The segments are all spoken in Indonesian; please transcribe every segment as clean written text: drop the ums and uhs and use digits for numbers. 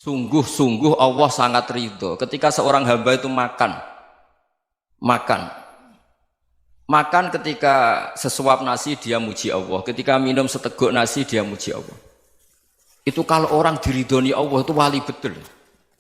Sungguh-sungguh Allah sangat ridho ketika seorang hamba itu makan makan ketika sesuap nasi dia muji Allah, ketika minum seteguk nasi dia muji Allah. Itu kalau orang diridhoni Allah itu wali betul.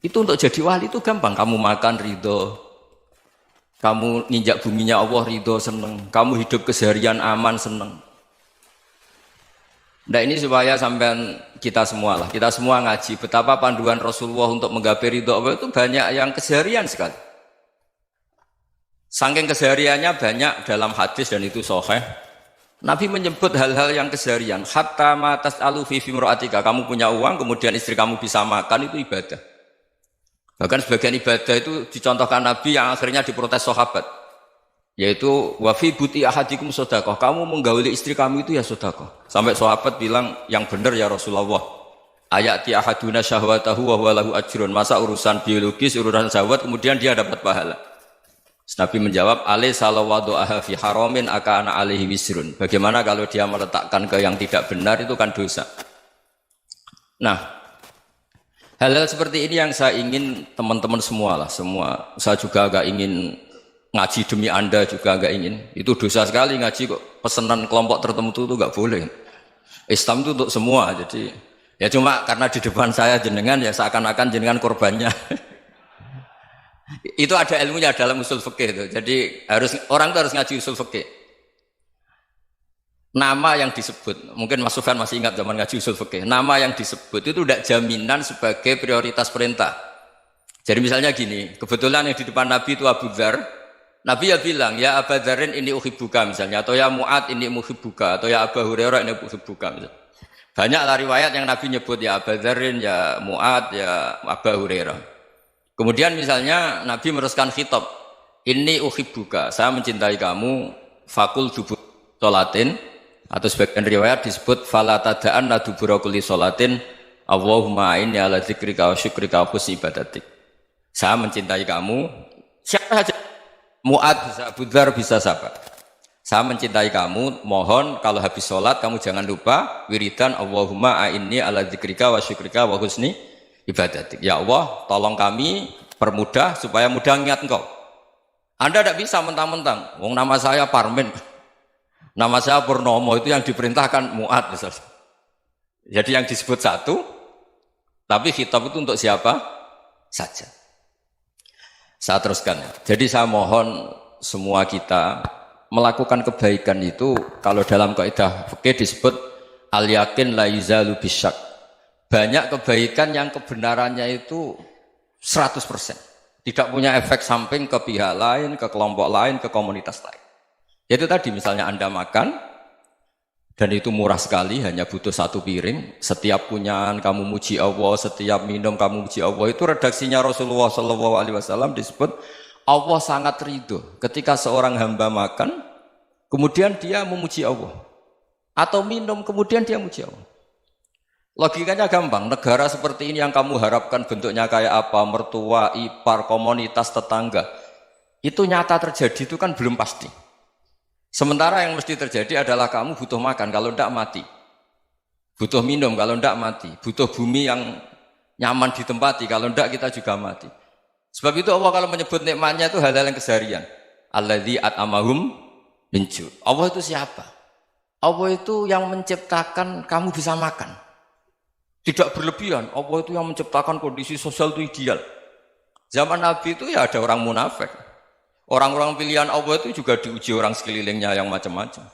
Itu untuk jadi wali itu gampang, kamu makan ridho, kamu nginjak buminya Allah ridho seneng, kamu hidup keseharian aman seneng. Nah ini supaya sampean kita semua ngaji betapa panduan Rasulullah untuk menggapai ridho Allah itu banyak yang keseharian sekali. Saking kesehariannya banyak dalam hadis dan itu sahih. Nabi menyebut hal-hal yang keseharian. Hatta ma tas'alu fi imra'atika, kamu punya uang kemudian istri kamu bisa makan itu ibadah. Bahkan sebagian ibadah itu dicontohkan Nabi yang akhirnya diprotes sahabat. Yaitu wa fi buti ahadikum sedekah, kamu menggauli istri kamu itu ya sedekah. Sampai sahabat bilang yang benar ya Rasulullah. Ayati ahaduna syahwatahu wa huwa lahu ajrun. Masa urusan biologis, urusan syahwat kemudian dia dapat pahala. Nabi menjawab, alai salawadu'aha fi haramin akana alaihi wisrun. Bagaimana kalau dia meletakkan ke yang tidak benar itu kan dosa. Nah, hal-hal seperti ini yang saya ingin teman-teman semua. Saya juga agak ingin ngaji demi Anda juga agak ingin. Itu dosa sekali ngaji kok pesanan kelompok tertentu itu enggak boleh. Islam itu untuk semua. Jadi ya cuma karena di depan saya jenengan ya seakan-akan jenengan korbannya. Itu ada ilmunya dalam usul fikih itu. Jadi orang itu harus ngaji usul fikih. Nama yang disebut, mungkin Mas Sufyan masih ingat zaman ngaji usul fikih. Nama yang disebut itu tidak jaminan sebagai prioritas perintah. Jadi misalnya gini, kebetulan yang di depan Nabi itu Abu Dzar. Nabi ya bilang, ya Abu Dzarin ini uhibbuka misalnya, atau ya Mu'ad ini uhibbuka, atau ya Abu Hurairah ini uhibbuka misalnya. Banyaklah riwayat yang Nabi nyebut ya Abu Dzarin, ya Mu'ad, ya Abu Hurairah. Kemudian misalnya Nabi meneruskan khitab, ini uhibbuka, saya mencintai kamu, fakul dubur sholatin, atau sebagian riwayat disebut fala tada'anna dubura kulli sholatin, Allahumma inni ala dzikrika wa syukrika wa husni ibadatik. Saya mencintai kamu, siapa saja, Mu'ad bisa, Abu Dzar bisa siapa. Saya mencintai kamu, mohon kalau habis sholat kamu jangan lupa wiridan Allahumma inni ala dzikrika wa syukrika wa husni ibadatik. Ya Allah, tolong kami permudah supaya mudah ingat Engkau. Anda tidak bisa mentang-mentang, wong nama saya Parmin, nama saya Purnomo, itu yang diperintahkan Mu'ad misalnya. Jadi yang disebut satu, tapi khitab itu untuk siapa saja. Saya teruskan. Jadi saya mohon semua kita melakukan kebaikan itu, kalau dalam kaidah fikih disebut al-yakin la yuzalu bisyak. Banyak kebaikan yang kebenarannya itu 100%. Tidak punya efek samping ke pihak lain, ke kelompok lain, ke komunitas lain. Itu tadi misalnya Anda makan, dan itu murah sekali, hanya butuh satu piring. Setiap punyaan kamu muji Allah, setiap minum kamu muji Allah. Itu redaksinya Rasulullah SAW disebut, Allah sangat ridho ketika seorang hamba makan, kemudian dia memuji Allah. Atau minum, kemudian dia muji Allah. Logikanya gampang, negara seperti ini yang kamu harapkan bentuknya kayak apa, mertua, ipar, komunitas, tetangga, itu nyata terjadi itu kan belum pasti. Sementara yang mesti terjadi adalah kamu butuh makan, kalau tidak mati. Butuh minum, kalau tidak mati. Butuh bumi yang nyaman ditempati, kalau tidak kita juga mati. Sebab itu Allah kalau menyebut nikmatnya itu hal-hal yang keseharian. Alladzi at'amahum min ju'. Allah itu siapa? Allah itu yang menciptakan kamu bisa makan. Tidak berlebihan, Allah itu yang menciptakan kondisi sosial itu ideal. Zaman Nabi itu ya ada orang munafik. Orang-orang pilihan Allah itu juga diuji orang sekelilingnya yang macam-macam.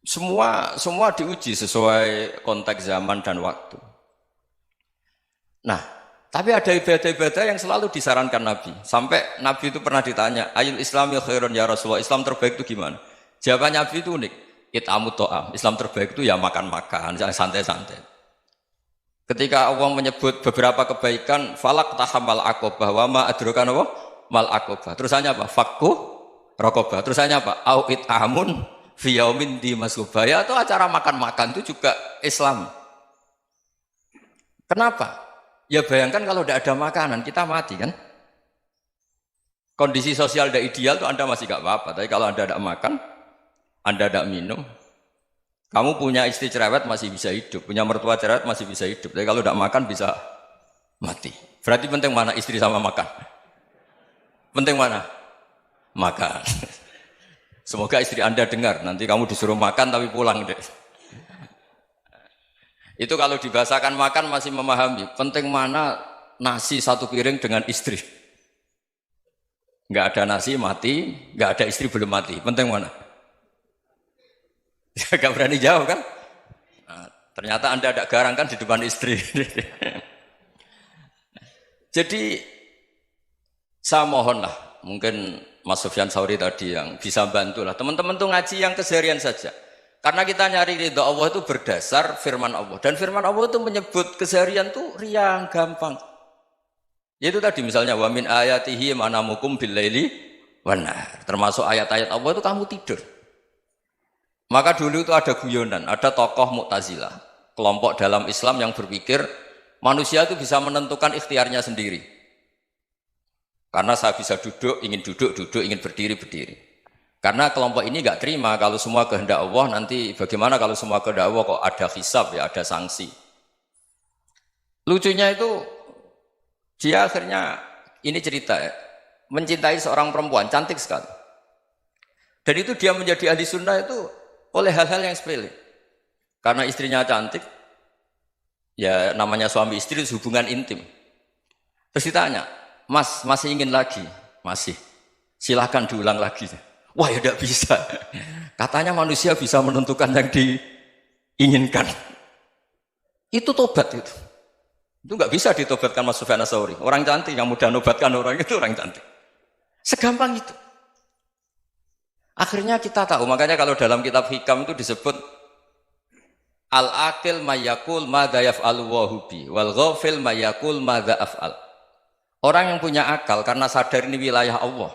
Semua diuji sesuai konteks zaman dan waktu. Nah, tapi ada ibadah-ibadah yang selalu disarankan Nabi. Sampai Nabi itu pernah ditanya, ayul islami khairun ya Rasulullah, Islam terbaik itu gimana? Jawaban Nabi itu unik. It'amut to'am, Islam terbaik itu ya makan-makan, jangan santai-santai. Ketika Allah menyebut beberapa kebaikan, falak tahamal aqobah, wa ma adrokan apa? Mal aqobah. Terusannya apa? Fakku rokobah. Terusannya apa? Au it'amun fi yaumin di masubah. Ya itu acara makan-makan itu juga Islam. Kenapa? Ya bayangkan kalau tidak ada makanan, kita mati kan? Kondisi sosial tidak ideal itu Anda masih gak apa-apa, tapi kalau Anda tidak makan, Anda tidak minum, Kamu punya istri cerewet masih bisa hidup, punya mertua cerewet masih bisa hidup. Tapi kalau tidak makan bisa mati. Berarti penting mana istri sama makan? Penting mana? Makan. Semoga istri Anda dengar, nanti kamu disuruh makan tapi pulang deh. Itu kalau dibahasakan makan masih memahami. Penting mana nasi satu piring dengan istri. Nggak ada nasi mati, nggak ada istri belum mati. Penting mana? Gak berani jawab kan? Nah, ternyata Anda ada garang kan di depan istri. Jadi saya mohonlah, mungkin Mas Sufyan Sauri tadi yang bisa bantulah. Teman-teman tuh ngaji yang keseharian saja. Karena kita nyari ridha Allah itu berdasar firman Allah. Dan firman Allah itu menyebut keseharian tuh riang, gampang. Yaitu tadi misalnya wa min ayatihi manamukum billaili wan nahar. Termasuk ayat-ayat Allah itu kamu tidur. Maka dulu itu ada guyonan, ada tokoh Mu'tazilah, kelompok dalam Islam yang berpikir manusia itu bisa menentukan ikhtiarnya sendiri. Karena saya bisa duduk, duduk, ingin berdiri, berdiri. Karena kelompok ini nggak terima kalau semua kehendak Allah, nanti bagaimana kalau semua kehendak Allah kok ada hisab ya, ada sanksi. Lucunya itu dia akhirnya, ini cerita ya, mencintai seorang perempuan, cantik sekali. Dan itu dia menjadi ahli sunnah itu oleh hal-hal yang sepele. Karena istrinya cantik, ya namanya suami istri hubungan intim. Terus ditanya, Mas, masih ingin lagi? Masih. Silahkan diulang lagi. Wah ya tidak bisa. Katanya manusia bisa menentukan yang diinginkan. Itu tobat itu. Itu nggak bisa ditobatkan Mas Sufyan Ats-Tsauri. Orang cantik yang mudah nobatkan orang itu orang cantik. Segampang itu. Akhirnya kita tahu, makanya kalau dalam kitab Hikam itu disebut al-aqil mayyakul madza yaf'alu wa hubi wal ghafil mayyakul madza af'al. Orang yang punya akal karena sadar ini wilayah Allah,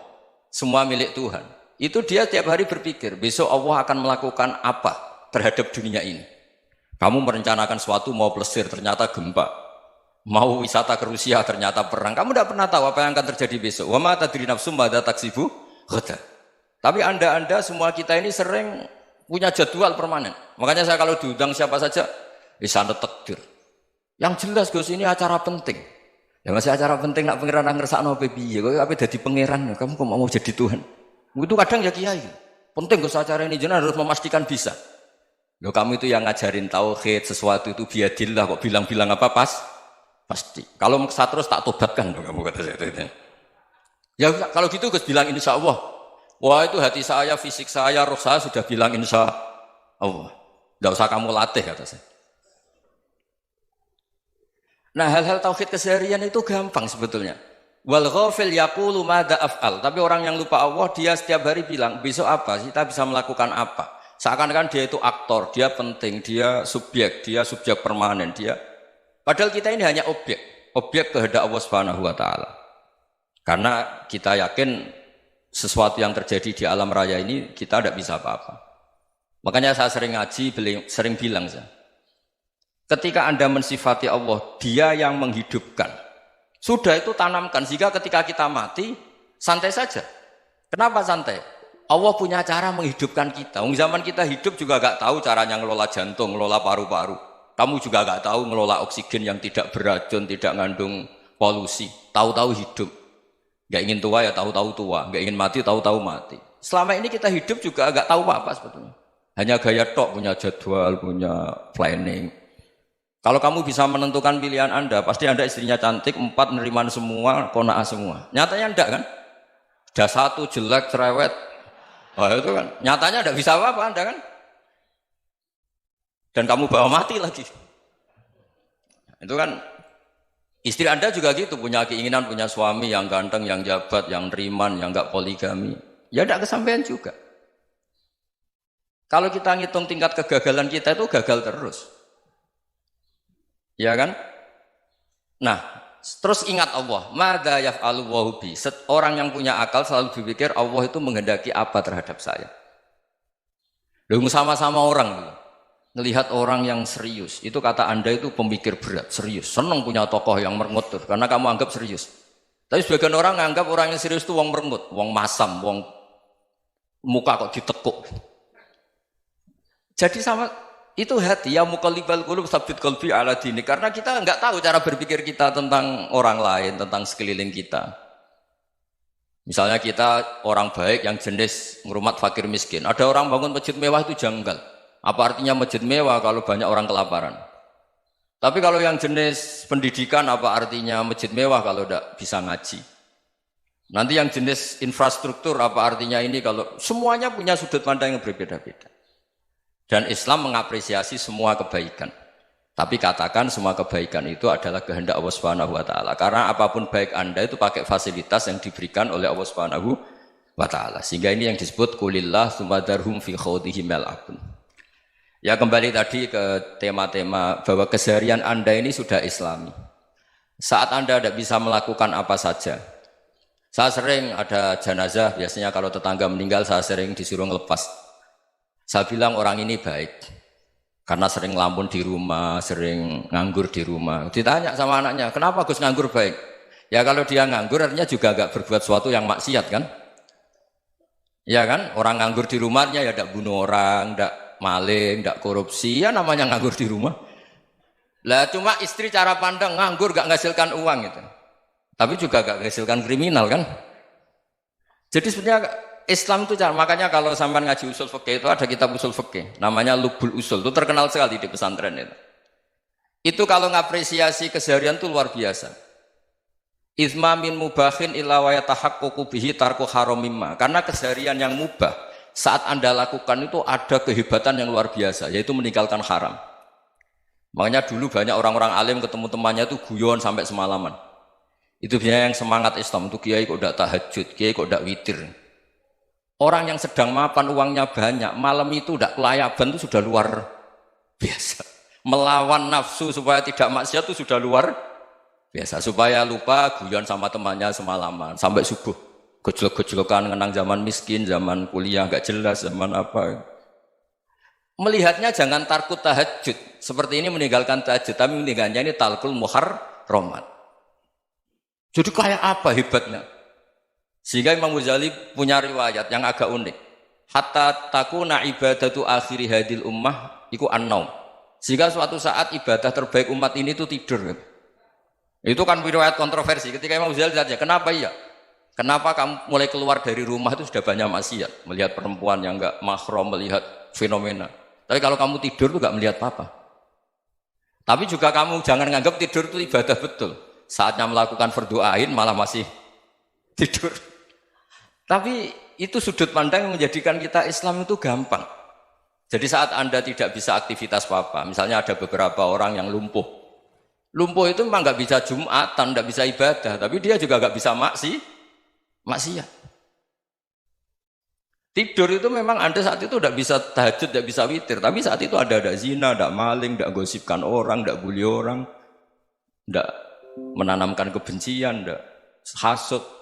semua milik Tuhan. Itu dia tiap hari berpikir, besok Allah akan melakukan apa terhadap dunia ini. Kamu merencanakan suatu mau plesir, ternyata gempa. Mau wisata ke Rusia, ternyata perang. Kamu tidak pernah tahu apa yang akan terjadi besok. Wa ma tadri nafsum madza taksibu ghadan. Tapi anda semua kita ini sering punya jadwal permanen. Makanya saya kalau diundang siapa saja, sana takdir. Yang jelas Gus ini acara penting. Ya masih acara penting nak pangeran ngersakno piye? Kowe ape dadi pangeran, kamu kok mau jadi Tuhan? Itu kadang ya kiai. Penting Gus acara ini jenengan harus memastikan bisa. Loh kamu itu yang ngajarin tauhid, sesuatu itu biadillah kok bilang-bilang apa pasti. Kalau maksa terus tak tobatkan loh kamu kata saya. Ya kalau gitu Gus bilang insya Allah. Wah itu hati saya, fisik saya, roh saya sudah bilang insya Allah. Tidak usah kamu latih kata saya. Nah hal-hal tauhid keseharian itu gampang sebetulnya. Wal ghafil yaqulu madza af'al. Tapi orang yang lupa Allah dia setiap hari bilang besok apa? Kita bisa melakukan apa? Seakan-akan dia itu aktor, dia penting, dia subjek permanen, dia. Padahal kita ini hanya objek kehendak Allah Subhanahu wa taala. Karena kita yakin sesuatu yang terjadi di alam raya ini kita tidak bisa apa-apa. Makanya saya sering ngaji, sering bilang saya, ketika Anda mensifati Allah, Dia yang menghidupkan. Sudah itu tanamkan sehingga ketika kita mati santai saja. Kenapa santai? Allah punya cara menghidupkan kita. Zaman kita hidup juga gak tahu caranya ngelola jantung, ngelola paru-paru. Kamu juga gak tahu ngelola oksigen yang tidak beracun, tidak ngandung polusi. Tahu-tahu hidup. Gak ingin tua ya tahu-tahu tua, gak ingin mati tahu-tahu mati. Selama ini kita hidup juga gak tahu apa-apa sebetulnya. Hanya gaya tok, punya jadwal, punya planning. Kalau kamu bisa menentukan pilihan Anda, pasti Anda istrinya cantik, 4 neriman semua, kona'ah semua. Nyatanya enggak kan? Ada 1 jelek, cerewet. Wah itu kan, nyatanya enggak bisa apa-apa Anda kan? Dan kamu bawa mati lagi. Itu kan, istri Anda juga gitu, punya keinginan, punya suami yang ganteng, yang jabat, yang neriman, yang enggak poligami. Ya enggak kesampaian juga. Kalau kita ngitung tingkat kegagalan kita itu gagal terus. Ya kan? Nah, terus ingat Allah. Madza yaf'alu wa bi. Orang yang punya akal selalu berpikir Allah itu menghendaki apa terhadap saya. Loh sama-sama orang ngelihat orang yang serius. Itu kata Anda itu pemikir berat, serius. Senang punya tokoh yang merengut karena kamu anggap serius. Tapi sebagian orang anggap orang yang serius itu wong merengut, wong masam, wong muka kok ditekuk. Jadi sama Itu hati ya muqallibal qulub tsabbit qalbi ala dini. Karena kita enggak tahu cara berpikir kita tentang orang lain, tentang sekeliling kita. Misalnya kita orang baik yang jenis ngrumat fakir miskin. Ada orang bangun masjid mewah itu janggal. Apa artinya masjid mewah kalau banyak orang kelaparan? Tapi kalau yang jenis pendidikan apa artinya masjid mewah kalau tidak bisa ngaji? Nanti yang jenis infrastruktur apa artinya ini kalau semuanya punya sudut pandang yang berbeda-beda. Dan Islam mengapresiasi semua kebaikan. Tapi katakan semua kebaikan itu adalah kehendak Allah Subhanahu wa taala. Karena apapun baik Anda itu pakai fasilitas yang diberikan oleh Allah Subhanahu wa taala. Sehingga ini yang disebut qulillah tsumma darhum fi khawdihim yal'abun. Ya kembali tadi ke tema-tema bahwa keseharian Anda ini sudah Islami. Saat Anda tidak bisa melakukan apa saja. Saya sering ada jenazah, biasanya kalau tetangga meninggal saya sering disuruh ngelepas. Saya bilang orang ini baik. Karena sering ngelamun di rumah, sering nganggur di rumah. Ditanya sama anaknya, kenapa Gus nganggur baik? Ya kalau dia nganggur artinya juga agak berbuat sesuatu yang maksiat kan? Ya kan? Orang nganggur di rumahnya ya tidak bunuh orang, tidak maling, tidak korupsi, ya namanya nganggur di rumah. Lah cuma istri cara pandang nganggur gak menghasilkan uang gitu. Tapi juga gak menghasilkan kriminal kan? Jadi sebenarnya Islam itu makanya kalau sampai ngaji usul fikih itu ada kitab usul fikih namanya Lubul Usul, itu terkenal sekali di pesantren itu. Itu kalau ngapresiasi keseharian itu luar biasa. Izma min mubahin illa wa yatahaqqaqu bihi tarku haramimma. Karena keseharian yang mubah saat Anda lakukan itu ada kehebatan yang luar biasa, yaitu meninggalkan haram. Makanya dulu banyak orang-orang alim ketemu temannya itu guyon sampai semalaman. Itu biasanya yang semangat Islam itu kiai kok tidak tahajud, kiai kok tidak witir. Orang yang sedang mapan uangnya banyak, malam itu tidak kelayaban itu sudah luar biasa. Melawan nafsu supaya tidak maksiat itu sudah luar biasa. Supaya lupa guyon sama temannya semalaman sampai subuh. Gejolak-gejolokan ngenang zaman miskin, zaman kuliah nggak jelas, zaman apa. Melihatnya jangan tarkut tahajud. Seperti ini meninggalkan tahajud, tapi meninggalkannya ini talkul muharramat. Jadi kayak apa hebatnya? Sehingga Imam Ghazali punya riwayat yang agak unik. Hatta takuna ibadatu akhiri hadil ummah iku an-naum. Sehingga suatu saat ibadah terbaik umat ini itu tidur. Itu kan riwayat kontroversi. Ketika Imam Ghazali tanya, kenapa iya? Kenapa kamu mulai keluar dari rumah itu sudah banyak maksiat? Melihat perempuan yang enggak mahram, melihat fenomena. Tapi kalau kamu tidur itu enggak melihat apa-apa. Tapi juga kamu jangan nganggap tidur itu ibadah betul. Saatnya melakukan fardu ain malah masih tidur. Tapi itu sudut pandang yang menjadikan kita Islam itu gampang. Jadi saat Anda tidak bisa aktivitas apa-apa, misalnya ada beberapa orang yang lumpuh. Lumpuh itu memang nggak bisa Jumatan, nggak bisa ibadah, tapi dia juga nggak bisa maksiat. Tidur itu memang Anda saat itu tidak bisa tahajud, tidak bisa witir, tapi saat itu ada zina, ada maling, tidak gosipkan orang, tidak bully orang, tidak menanamkan kebencian, tidak hasud.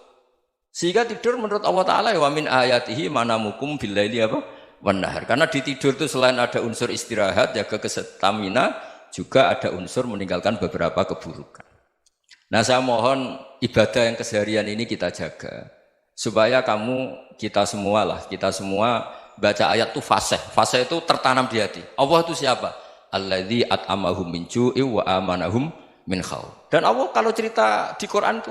Sehingga tidur menurut Allah Ta'ala wa min ayatihi manamukum billaili apa? Wan-nahar. Karena di tidur itu selain ada unsur istirahat, jaga kestamina, juga ada unsur meninggalkan beberapa keburukan. Nah saya mohon ibadah yang keseharian ini kita jaga. Supaya kita semua baca ayat itu fasih. Fasih itu tertanam di hati. Allah itu siapa? Alladzi at'amahum min ju'i wa amanahum min khauf. Dan Allah kalau cerita di Quran itu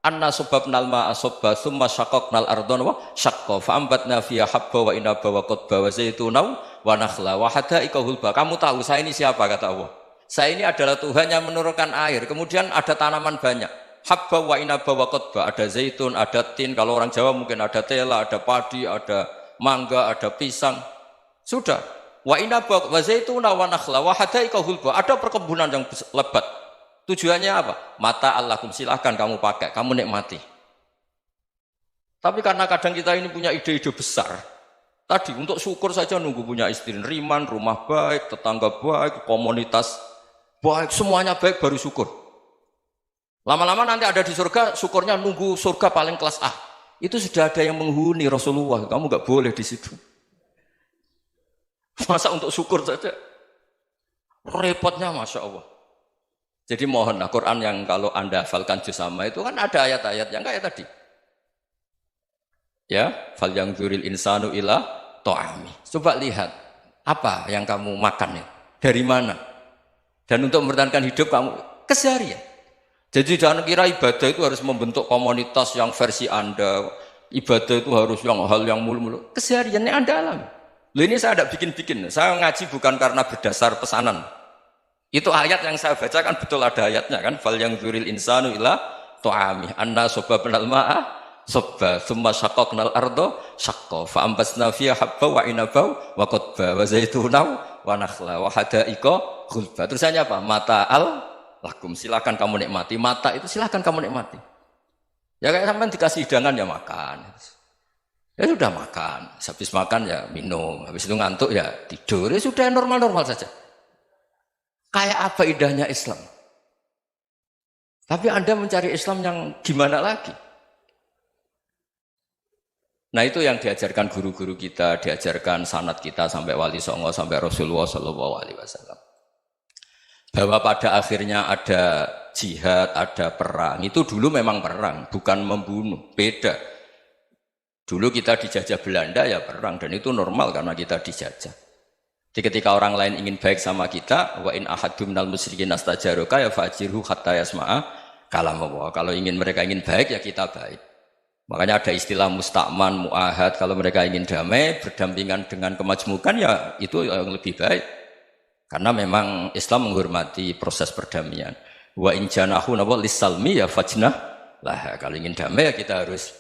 anna sababnal ma'a sabba tsumma syaqqaqnal ardha wa syaqqa fa ambatna fiha habba wa inaba wa qadba wa zaituna wa nakhla wa hadaika hulba. Kamu tahu saya ini siapa kata Allah? Saya ini adalah Tuhan yang menurunkan air. Kemudian ada tanaman banyak. Habba wa inaba wa qadba, ada zaitun, ada tin, kalau orang Jawa mungkin ada tela, ada padi, ada mangga, ada pisang. Sudah. Wa inaba wa zaituna wa nakhla wa hadaika hulba. Ada perkebunan yang lebat. Tujuannya apa? Mata Allahkum, silahkan kamu pakai, kamu nikmati. Tapi karena kadang kita ini punya ide-ide besar. Tadi untuk syukur saja nunggu punya istri riman, rumah baik, tetangga baik, komunitas baik, semuanya baik baru syukur. Lama-lama nanti ada di surga, syukurnya nunggu surga paling kelas A. Itu sudah ada yang menghuni Rasulullah, kamu nggak boleh di situ. Masa untuk syukur saja? Repotnya Masya Allah. Jadi mohonlah Quran yang kalau Anda hafalkan juz sama itu kan ada ayat-ayat yang kayak tadi. Ya, fal yang dzuril insanu ila ta'ami. Coba lihat. Apa yang kamu makan ya? Dari mana? Dan untuk mempertahankan hidup kamu keseharian. Jadi jangan kira ibadah itu harus membentuk komunitas yang versi Anda. Ibadah itu harus yang hal yang mulu-mulu. Kesehariannya Anda alami. Loh ini saya tidak bikin-bikin. Saya ngaji bukan karena berdasar pesanan. Itu ayat yang saya baca kan betul ada ayatnya kan. Fal yang dzuril insanu ila tu'ami anna sobabnal ma'a sobba thumma syaqaqnal ardo syaqqa fa ambasna fiha habba wa inaba wa qadba wa zaituna wa nakhla wa hadaika ghulba. Terusannya apa? Mata'al lakum, silakan kamu nikmati. Mata itu silakan kamu nikmati. Ya kayak sampean dikasih hidangan ya makan. Ya sudah makan, habis makan ya minum, habis itu ngantuk ya tidur. Ya sudah normal-normal saja. Kayak apa indahnya Islam? Tapi Anda mencari Islam yang gimana lagi? Nah itu yang diajarkan guru-guru kita, diajarkan sanad kita sampai Wali Songo, sampai Rasulullah SAW. Bahwa pada akhirnya ada jihad, ada perang. Itu dulu memang perang, bukan membunuh, beda. Dulu kita dijajah Belanda ya perang, dan itu normal karena kita dijajah. Jadi ketika orang lain ingin baik sama kita, wa in ahadum minal musyrikin astajaroka ya fajirhu hatta yasma'a kalam Allah. Kalau mereka ingin baik ya kita baik. Makanya ada istilah mustakman, mu'ahad. Kalau mereka ingin damai, berdampingan dengan kemajmukan ya itu yang lebih baik. Karena memang Islam menghormati proses perdamaian. Wa in janahu nawa lisalmi ya fajnah lah. Kalau ingin damai ya kita harus